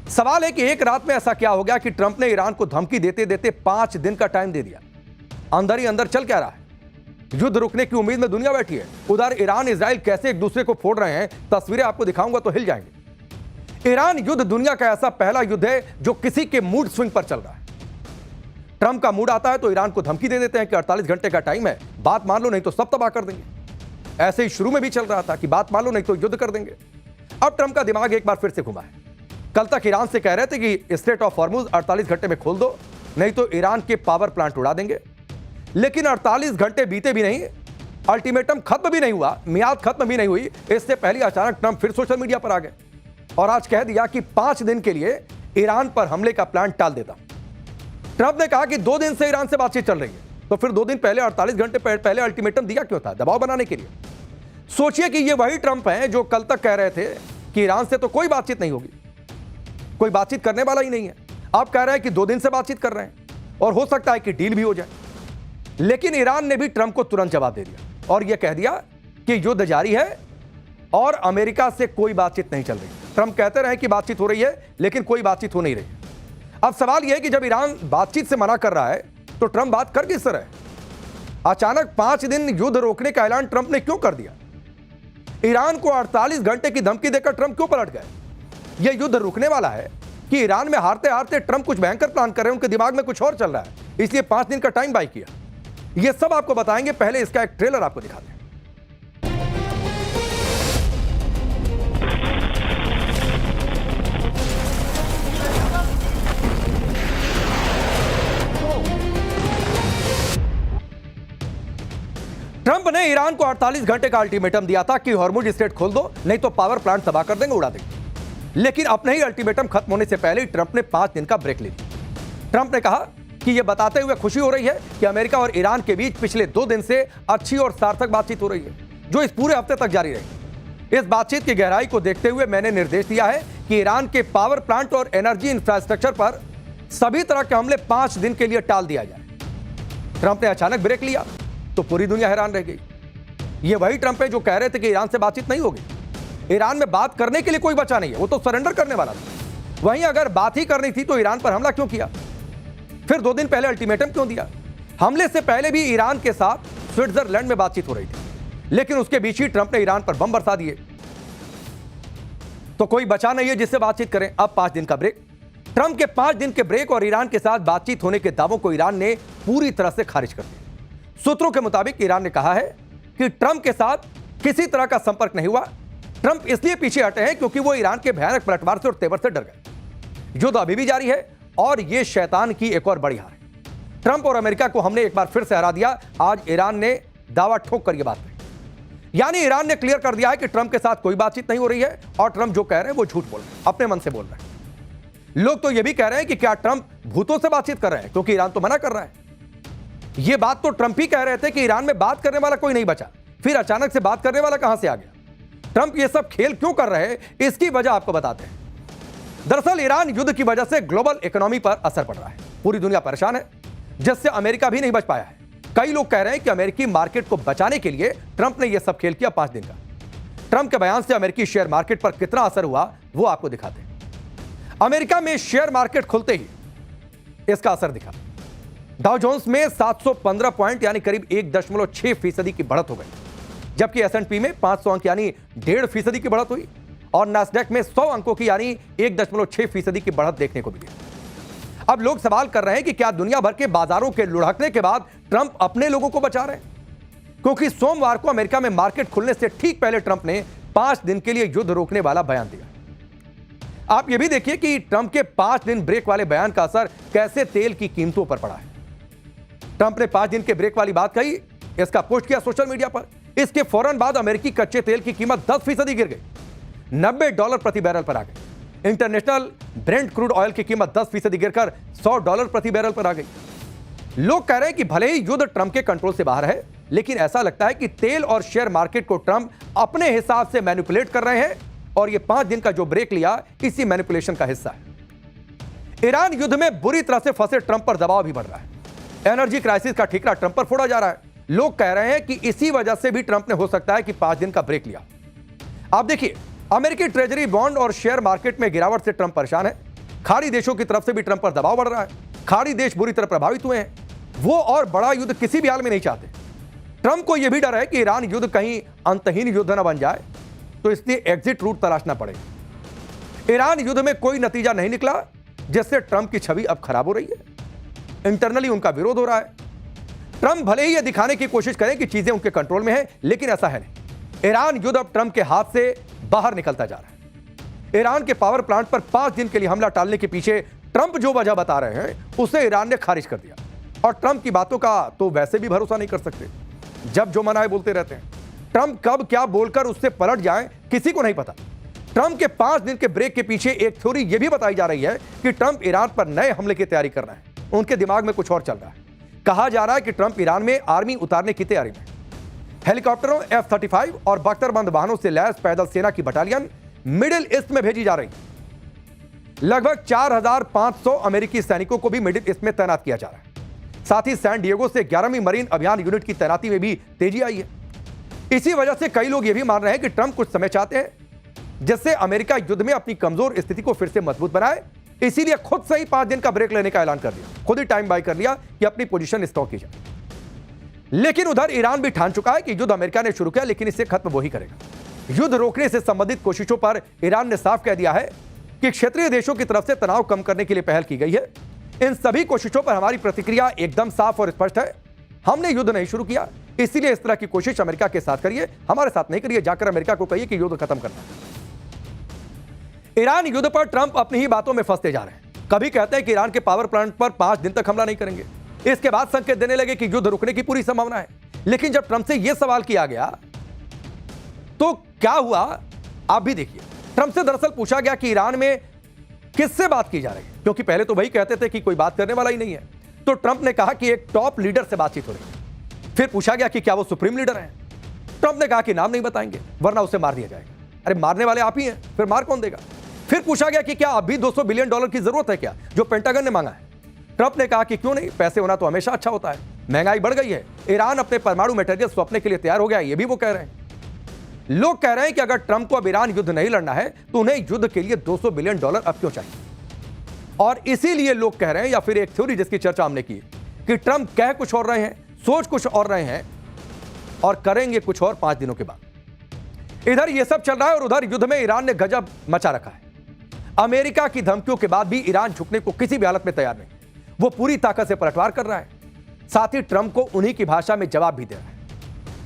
सवाल है कि एक रात में ऐसा क्या हो गया कि ट्रंप ने ईरान को धमकी देते देते 5 दिन का टाइम दे दिया। अंदर ही अंदर चल क्या रहा है? युद्ध रुकने की उम्मीद में दुनिया बैठी है। उधर ईरान इजराइल कैसे एक दूसरे को फोड़ रहे हैं, तस्वीरें आपको दिखाऊंगा तो हिल जाएंगे। ईरान युद्ध दुनिया का ऐसा पहला युद्ध है जो किसी के मूड स्विंग पर चल रहा है। ट्रंप का मूड आता है तो ईरान को धमकी दे देते हैं कि 48 घंटे का टाइम है, बात मान लो नहीं तो सब तबाह कर देंगे। ऐसे ही शुरू में भी चल रहा था कि बात मान लो नहीं तो युद्ध कर देंगे। अब ट्रंप का दिमाग एक बार फिर से घुमा है। कल तक ईरान से कह रहे थे कि स्ट्रेट ऑफ हॉर्मुज 48 घंटे में खोल दो, नहीं तो ईरान के पावर प्लांट उड़ा देंगे। लेकिन 48 घंटे बीते भी नहीं, अल्टीमेटम खत्म भी नहीं हुआ, मियाद खत्म भी नहीं हुई, इससे पहले अचानक ट्रंप फिर सोशल मीडिया पर आ गए और आज कह दिया कि 5 दिन के लिए ईरान पर हमले का प्लान टाल देता। ट्रंप ने कहा कि 2 दिन से ईरान से बातचीत चल रही है, तो फिर 2 दिन पहले 48 घंटे पहले अल्टीमेटम दिया क्यों था? दबाव बनाने के लिए। सोचिए कि ये वही ट्रंप हैं जो कल तक कह रहे थे कि ईरान से तो कोई बातचीत नहीं होगी, कोई बातचीत करने वाला ही नहीं है। अब कह रहे हैं कि 2 दिन से बातचीत कर रहे हैं और हो सकता है कि डील भी हो जाए। लेकिन ईरान ने भी ट्रंप को तुरंत जवाब दे दिया और यह कह दिया कि युद्ध जारी है और अमेरिका से कोई बातचीत नहीं चल रही। ट्रंप कहते रहे कि बातचीत हो रही है, लेकिन कोई बातचीत हो नहीं रही। अब सवाल यह है कि जब ईरान बातचीत से मना कर रहा है तो ट्रंप बात कर किस तरह है? अचानक 5 दिन युद्ध रोकने का ऐलान ट्रंप ने क्यों कर दिया? ईरान को 48 घंटे की धमकी देकर ट्रंप क्यों पलट गए? यह युद्ध रुकने वाला है कि ईरान में हारते हारते ट्रंप कुछ भयंकर प्लान कर रहे हैं, उनके दिमाग में कुछ और चल रहा है, इसलिए 5 दिन का टाइम बाय किया? यह सब आपको बताएंगे। पहले इसका एक ट्रेलर आपको दिखाते हैं। ट्रंप ने ईरान को 48 घंटे का अल्टीमेटम दिया था कि हॉर्मुज स्ट्रेट खोल दो, नहीं तो पावर प्लांट तबाह कर देंगे, उड़ा देंगे। लेकिन अपने ही अल्टीमेटम खत्म होने से पहले ही ट्रंप ने 5 दिन का ब्रेक ले लिया। ट्रंप ने कहा कि यह बताते हुए खुशी हो रही है कि अमेरिका और ईरान के बीच पिछले 2 दिन से अच्छी और सार्थक बातचीत हो रही है, जो इस पूरे हफ्ते तक जारी रहेगी। इस बातचीत की गहराई को देखते हुए मैंने निर्देश दिया है कि ईरान के पावर प्लांट और एनर्जी इंफ्रास्ट्रक्चर पर सभी तरह के हमले 5 दिन के लिए टाल दिया जाए। ट्रंप ने अचानक ब्रेक लिया तो पूरी दुनिया हैरान रह गई। ये वही ट्रंप है जो कह रहे थे कि ईरान से बातचीत नहीं होगी, ईरान में बात करने के लिए कोई बचा नहीं है, वो तो सरेंडर करने वाला था। वहीं अगर बात ही करनी थी तो ईरान पर हमला क्यों किया? फिर 2 दिन पहले अल्टीमेटम क्यों दिया? हमले से पहले भी ईरान के साथ स्विट्जरलैंड में बातचीत हो रही थी, लेकिन उसके बीच ही ट्रंप ने ईरान पर बम बरसा दिए। तो कोई बचा नहीं है जिससे बातचीत करें। अब 5 दिन का ब्रेक। ट्रंप के 5 दिन के ब्रेक और ईरान के साथ बातचीत होने के दावों को ईरान ने पूरी तरह से खारिज कर दिया। सूत्रों के मुताबिक ईरान ने कहा है कि ट्रंप के साथ किसी तरह का संपर्क नहीं हुआ। ट्रंप इसलिए पीछे हटे हैं क्योंकि वो ईरान के भयानक पलटवार से और तेवर से डर गए। युद्ध अभी भी जारी है और यह शैतान की एक और बड़ी हार है। ट्रंप और अमेरिका को हमने एक बार फिर से हरा दिया। आज ईरान ने दावा ठोक कर यह बात कही, यानी ईरान ने क्लियर कर दिया है कि ट्रंप के साथ कोई बातचीत नहीं हो रही है और ट्रंप जो कह रहे हैं वो झूठ बोल रहे हैं, अपने मन से बोल रहे हैं। लोग तो यह भी कह रहे हैं कि क्या ट्रंप भूतों से बातचीत कर रहे हैं, क्योंकि ईरान तो मना कर रहा है। यह बात तो ट्रंप ही कह रहे थे कि ईरान में बात करने वाला कोई नहीं बचा, फिर अचानक से बात करने वाला कहां से आ गया? ट्रंप ये सब खेल क्यों कर रहे हैं, इसकी वजह आपको बताते हैं। दरअसल ईरान युद्ध की वजह से ग्लोबल इकोनॉमी पर असर पड़ रहा है। पूरी दुनिया परेशान है, जिससे अमेरिका भी नहीं बच पाया है। कई लोग कह रहे हैं कि अमेरिकी मार्केट को बचाने के लिए ट्रंप ने यह सब खेल किया 5 दिन का। ट्रंप के बयान से अमेरिकी शेयर मार्केट पर कितना असर हुआ वो आपको दिखाते हैं। अमेरिका में शेयर मार्केट खुलते ही इसका असर दिखा। डाउ जोन्स में 715 पॉइंट यानी करीब 1.6% की बढ़त हो गई, जबकि S&P में 500 अंक यानी 1.5% की बढ़त हुई और नास्डैक में 100 अंकों की यानी 1.6% की बढ़त देखने को मिली। अब लोग सवाल कर रहे हैं कि क्या दुनिया भर के बाजारों के लुढ़कने के बाद ट्रंप अपने लोगों को बचा रहे हैं? क्योंकि सोमवार को अमेरिका में मार्केट खुलने से ठीक पहले ट्रंप ने 5 दिन के लिए युद्ध रोकने वाला बयान दिया। आप यह भी देखिए कि ट्रंप के 5 दिन ब्रेक वाले बयान का असर कैसे तेल की कीमतों पर पड़ा है। ट्रंप ने 5 दिन के ब्रेक वाली बात कही, इसका पोस्ट किया सोशल मीडिया पर। इसके फौरन बाद अमेरिकी कच्चे तेल की कीमत 10% गिर गई, $90 प्रति बैरल पर आ गई। इंटरनेशनल ब्रेंट क्रूड ऑयल की कीमत 10% गिरकर $100 प्रति बैरल पर आ गई। लोग कह रहे हैं कि भले ही युद्ध ट्रंप के कंट्रोल से बाहर है, लेकिन ऐसा लगता है कि तेल और शेयर मार्केट को ट्रंप अपने हिसाब से मैनिपुलेट कर रहे हैं और यह 5 दिन का जो ब्रेक लिया इसी मैनिपुलेशन का हिस्सा है। ईरान युद्ध में बुरी तरह से फंसे ट्रंप पर दबाव भी बढ़ रहा है। एनर्जी क्राइसिस का ठिकरा ट्रंप पर फोड़ा जा रहा है। लोग कह रहे हैं कि इसी वजह से भी ट्रंप ने हो सकता है कि 5 दिन का ब्रेक लिया। आप देखिए, अमेरिकी ट्रेजरी बॉन्ड और शेयर मार्केट में गिरावट से ट्रंप परेशान है। खाड़ी देशों की तरफ से भी ट्रंप पर दबाव बढ़ रहा है। खाड़ी देश बुरी तरह प्रभावित हुए हैं। वो और बड़ा युद्ध किसी भी हाल में नहीं चाहते। ट्रंप को यह भी डर है कि ईरान युद्ध कहीं अंतहीन युद्ध न बन जाए, तो इसलिए एग्जिट रूट तलाशना पड़ेगा। ईरान युद्ध में कोई नतीजा नहीं निकला, जिससे ट्रंप की छवि अब खराब हो रही है। इंटरनली उनका विरोध हो रहा है। ट्रंप भले ही यह दिखाने की कोशिश करें कि चीजें उनके कंट्रोल में है, लेकिन ऐसा है नहीं। ईरान युद्ध अब ट्रंप के हाथ से बाहर निकलता जा रहा है। ईरान के पावर प्लांट पर 5 दिन के लिए हमला टालने के पीछे ट्रंप जो वजह बता रहे हैं, उसे ईरान ने खारिज कर दिया। और ट्रंप की बातों का तो वैसे भी भरोसा नहीं कर सकते। जब जो मनाए बोलते रहते हैं। ट्रंप कब क्या बोलकर उससे पलट जाए, किसी को नहीं पता। ट्रंप के 5 दिन के ब्रेक के पीछे एक थ्योरी यह भी बताई जा रही है कि ट्रंप ईरान पर नए हमले की तैयारी कर रहे हैं। उनके दिमाग में कुछ और चल रहा है। कहा जा रहा है कि ट्रंप ईरान में आर्मी उतारने की तैयारी में। हेलीकॉप्टरों, F-35 और बख्तरबंद वाहनों से लैस पैदल सेना की बटालियन मिडिल ईस्ट में भेजी जा रही। लगभग 4500 अमेरिकी सैनिकों को भी मिडिल ईस्ट में तैनात किया जा रहा है। साथ ही सैन डिएगो से 11वीं मरीन अभियान यूनिट की तैनाती में भी तेजी आई है। इसी वजह से कई लोग यह भी मान रहे हैं कि ट्रंप कुछ समय चाहते हैं, जिससे अमेरिका युद्ध में अपनी कमजोर स्थिति को फिर से मजबूत बनाए। इसीलिए खुद से ही 5 दिन का ब्रेक लेने का ऐलान कर दिया। खुद ही टाइम बाय कर लिया कि अपनी पोजीशन स्टॉक की जाए। लेकिन उधर ईरान भी ठान चुका है कि युद्ध अमेरिका ने शुरू किया, लेकिन इसे खत्म वो ही करेगा। युद्ध रोकने से संबंधित कोशिशों पर ईरान ने साफ कह दिया है कि क्षेत्रीय देशों की तरफ से तनाव कम करने के लिए पहल की गई है। इन सभी कोशिशों पर हमारी प्रतिक्रिया एकदम साफ और स्पष्ट है। हमने युद्ध नहीं शुरू किया, इसीलिए इस तरह की कोशिश अमेरिका के साथ करिए, हमारे साथ नहीं करिए। जाकर अमेरिका को कहिए कि युद्ध खत्म करना है। ईरान युद्ध पर ट्रंप अपनी ही बातों में फंसते जा रहे हैं। कभी कहते हैं कि ईरान के पावर प्लांट पर 5 दिन तक हमला नहीं करेंगे, इसके बाद संकेत देने लगे कि युद्ध रुकने की पूरी संभावना है। लेकिन जब ट्रंप से यह सवाल किया गया तो क्या हुआ, आप भी देखिए। ट्रंप से दरअसल पूछा गया कि ईरान में किससे बात की जा रही है, क्योंकि पहले तो वही कहते थे कि कोई बात करने वाला ही नहीं है। तो ट्रंप ने कहा कि एक टॉप लीडर से बातचीत हो रही है। फिर पूछा गया कि क्या वो सुप्रीम लीडर हैं। ट्रंप ने कहा कि नाम नहीं बताएंगे वरना उसे मार दिया जाएगा। अरे मारने वाले आप ही हैं, फिर मार कौन देगा। फिर पूछा गया कि क्या अभी $200 बिलियन की जरूरत है क्या, जो पेंटागन ने मांगा है। ट्रंप ने कहा कि क्यों नहीं, पैसे होना तो हमेशा अच्छा होता है। महंगाई बढ़ गई है, ईरान अपने परमाणु मटेरियल स्वप्न के लिए तैयार हो गया, ये भी वो कह रहे हैं। लोग कह रहे हैं कि अगर ट्रंप को अब ईरान युद्ध नहीं लड़ना है तो उन्हें युद्ध के लिए $200 बिलियन अब क्यों चाहिए। और इसीलिए लोग कह रहे हैं, या फिर एक थ्योरी जिसकी चर्चा हमने की, कि ट्रंप कह कुछ और रहे हैं, सोच कुछ और रहे हैं और करेंगे कुछ और 5 दिनों के बाद। इधर यह सब चल रहा है और उधर युद्ध में ईरान ने गजब मचा रखा है। अमेरिका की धमकियों के बाद भी ईरान झुकने को किसी भी हालत में तैयार नहीं। वो पूरी ताकत से पलटवार कर रहा है, साथ ही ट्रंप को उन्हीं की भाषा में जवाब भी दे रहा है।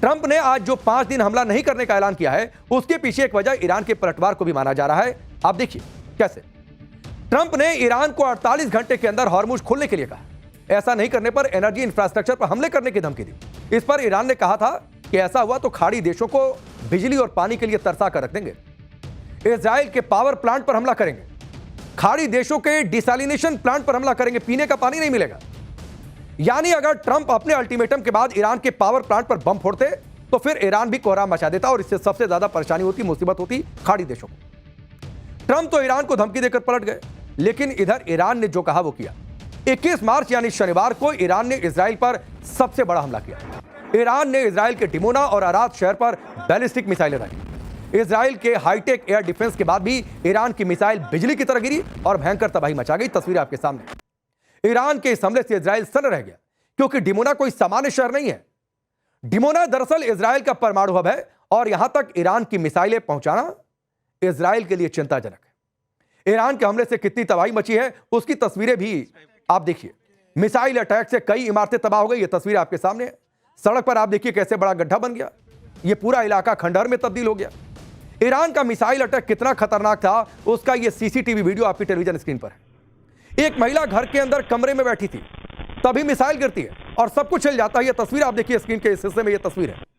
ट्रंप ने आज जो 5 दिन हमला नहीं करने का ऐलान किया है, उसके पीछे एक वजह ईरान के पलटवार को भी माना जा रहा है। आप देखिए कैसे। ट्रंप ने ईरान को 48 घंटे के अंदर हॉर्मुज खोलने के लिए कहा। ऐसा नहीं करने पर एनर्जी इंफ्रास्ट्रक्चर पर हमले करने की धमकी दी। इस पर ईरान ने कहा था कि ऐसा हुआ तो खाड़ी देशों को बिजली और पानी के लिए तरसा कर रख देंगे। इजराइल के पावर प्लांट पर हमला करेंगे, खाड़ी देशों के डिसैलिनेशन प्लांट पर हमला करेंगे, पीने का पानी नहीं मिलेगा। यानी अगर ट्रंप अपने अल्टीमेटम के बाद ईरान के पावर प्लांट पर बम फोड़ते तो फिर ईरान भी कोहराम मचा देता और इससे सबसे ज्यादा परेशानी होती, मुसीबत होती खाड़ी देशों को। ट्रंप तो ईरान को धमकी देकर पलट गए, लेकिन इधर ईरान ने जो कहा वो किया। 21 मार्च यानी शनिवार को ईरान ने इजराइल पर सबसे बड़ा हमला किया। ईरान ने इजराइल के डिमोना और अराद शहर पर बैलिस्टिक मिसाइलें दागी। इजराइल के हाईटेक एयर डिफेंस के बाद भी ईरान की मिसाइल बिजली की तरह गिरी और भयंकर तबाही मचा गई। तस्वीरें आपके सामने। ईरान के इस हमले से इजराइल सन्न रह गया, क्योंकि डिमोना कोई सामान्य शहर नहीं है। डिमोना दरअसल इजराइल का परमाणु हब है और यहां तक ईरान की मिसाइलें पहुंचाना इजराइल के लिए चिंताजनक है। ईरान के हमले से कितनी तबाही मची है उसकी तस्वीरें भी आप देखिए। मिसाइल अटैक से कई इमारतें तबाह हो गई, ये तस्वीर आपके सामने है। सड़क पर आप देखिए कैसे बड़ा गड्ढा बन गया, ये पूरा इलाका खंडहर में तब्दील हो गया। ईरान का मिसाइल अटैक कितना खतरनाक था उसका ये सीसीटीवी वीडियो आपकी टेलीविजन स्क्रीन पर है। एक महिला घर के अंदर कमरे में बैठी थी, तभी मिसाइल गिरती है और सब कुछ चल जाता है। ये तस्वीर आप देखिए स्क्रीन के इस हिस्से में, ये तस्वीर है।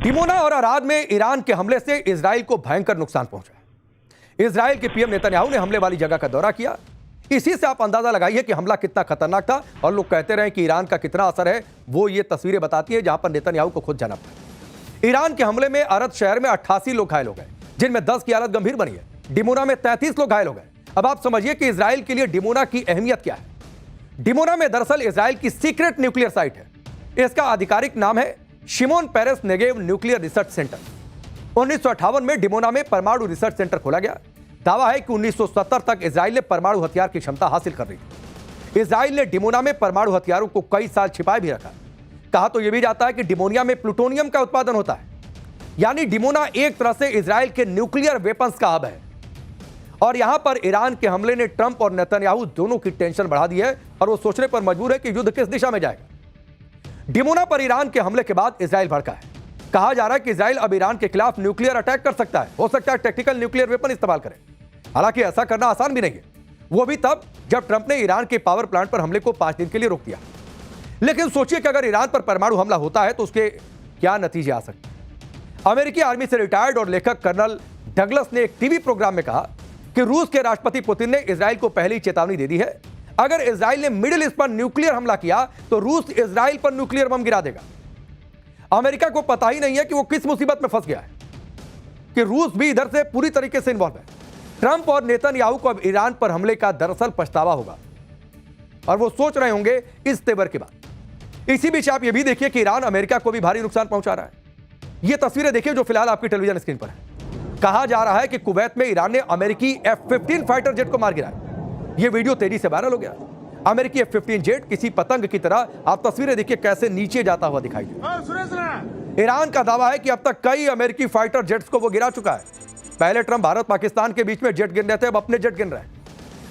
डिमोना और अराद में ईरान के हमले से इजराइल को भयंकर नुकसान पहुंचा। इजराइल के पीएम नेतन्याहू ने हमले वाली जगह का दौरा किया। इसी से आप अंदाजा लगाइए कि हमला कितना खतरनाक था। और लोग कहते रहे कि ईरान का कितना असर है, वो ये तस्वीरें बताती है जहां पर नेतन्याहू को खुद जाना पड़ा। ईरान के हमले में अरद शहर में 88 लोग घायल हो गए, जिनमें 10 की हालत गंभीर बनी है। डिमोना में 33 लोग घायल हो गए। अब आप समझिए कि इजराइल के लिए डिमोना की अहमियत क्या है। डिमोना में दरअसल इजराइल की सीक्रेट न्यूक्लियर साइट है। इसका आधिकारिक नाम है Shimon Peres Negev nuclear research centre. 1958 में डिमोना में परमाणु रिसर्च सेंटर खोला गया। दावा है कि 1970 तक इजराइल ने परमाणु हथियार की क्षमता हासिल कर ली थी। इजराइल ने डिमोना में परमाणु हथियारों को कई साल छिपाए भी रखा। कहा तो यह भी जाता है कि डिमोनिया में प्लूटोनियम का उत्पादन होता है, यानी डिमोना एक तरह से इजराइल के न्यूक्लियर वेपन्स का हब है। और यहां पर ईरान के हमले ने ट्रंप और नेतन्याहू दोनों की टेंशन बढ़ा दी है और वो सोचने पर मजबूर है कि युद्ध किस दिशा में जाएगा। डिमोना पर ईरान के हमले के बाद इजराइल भड़का है। कहा जा रहा है कि इजराइल अब ईरान के खिलाफ न्यूक्लियर अटैक कर सकता है, हो सकता है टैक्टिकल न्यूक्लियर वेपन इस्तेमाल करे। हालांकि ऐसा करना आसान भी नहीं है, वो भी तब जब ट्रंप ने ईरान के पावर प्लांट पर हमले को 5 दिन के लिए रोक दिया। लेकिन सोचिए कि अगर ईरान पर परमाणु हमला होता है तो उसके क्या नतीजे आ सकते हैं। अमेरिकी आर्मी से रिटायर्ड और लेखक कर्नल डगलस ने एक टीवी प्रोग्राम में कहा कि रूस के राष्ट्रपति पुतिन ने इजराइल को पहले ही चेतावनी दे दी है, अगर इजराइल ने मिडिल ईस्ट पर न्यूक्लियर हमला किया तो रूस इजराइल पर न्यूक्लियर बम गिरा देगा। अमेरिका को पता ही नहीं है कि वो किस मुसीबत में फंस गया है कि रूस भी इधर से पूरी तरीके से इन्वॉल्व है। ट्रंप और नेतन्याहू को अब ईरान पर हमले का दरअसल पछतावा होगा और वो सोच रहे होंगे इस तेवर के बाद। इसी बीच आप ये भी देखिए कि ईरान अमेरिका को भी भारी नुकसान पहुंचा रहा है। ये तस्वीरें देखिए जो फिलहाल आपकी टेलीविजन स्क्रीन पर है। कहा जा रहा है कि कुवैत में ईरान ने अमेरिकी F-15 फाइटर जेट को मार गिराया। यह वीडियो तेजी से वायरल हो गया। अमेरिकी F-15 जेट किसी पतंग की तरह, आप तस्वीरें देखिए कैसे नीचे जाता हुआ दिखाई दे। ईरान का दावा है कि अब तक कई अमेरिकी फाइटर जेट्स को वो गिरा चुका है। पहले ट्रंप भारत पाकिस्तान के बीच में जेट गिन रहे थे, अब अपने जेट गिन रहे हैं।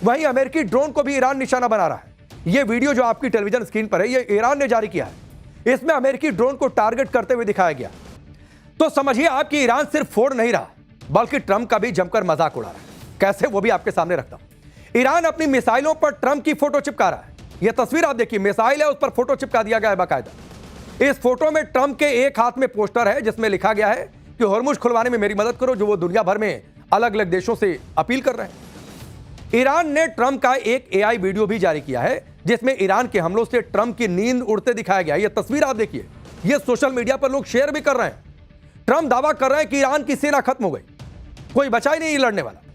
वहीं अमेरिकी ड्रोन को भी ईरान निशाना बना रहा है। यह वीडियो जो आपकी टेलीविजन स्क्रीन पर है, यह ईरान ने जारी किया है। इसमें अमेरिकी ड्रोन को टारगेट करते हुए दिखाया गया। तो समझिए आप कि ईरान सिर्फ फोड़ नहीं रहा बल्कि ट्रंप का भी जमकर मजाक उड़ा रहा है। कैसे, वो भी आपके सामने रखता हूं। ईरान अपनी मिसाइलों पर ट्रंप की फोटो चिपका रहा है। यह तस्वीर आप देखिए, मिसाइल है, उस पर फोटो चिपका दिया गया है बाकायदा। इस फोटो में ट्रंप के एक हाथ में पोस्टर है जिसमें लिखा गया है कि हॉर्मुज खुलवाने में मेरी मदद करो, जो वो दुनिया भर में अलग अलग देशों से अपील कर रहे हैं। ईरान ने ट्रंप का एक AI वीडियो भी जारी किया है जिसमें ईरान के हमलों से ट्रंप की नींद उड़ते दिखाया गया। यह तस्वीर आप देखिए, यह सोशल मीडिया पर लोग शेयर भी कर रहे हैं। ट्रंप दावा कर रहे हैं कि ईरान की सेना खत्म हो गई, कोई बचा ही नहीं लड़ने वाला।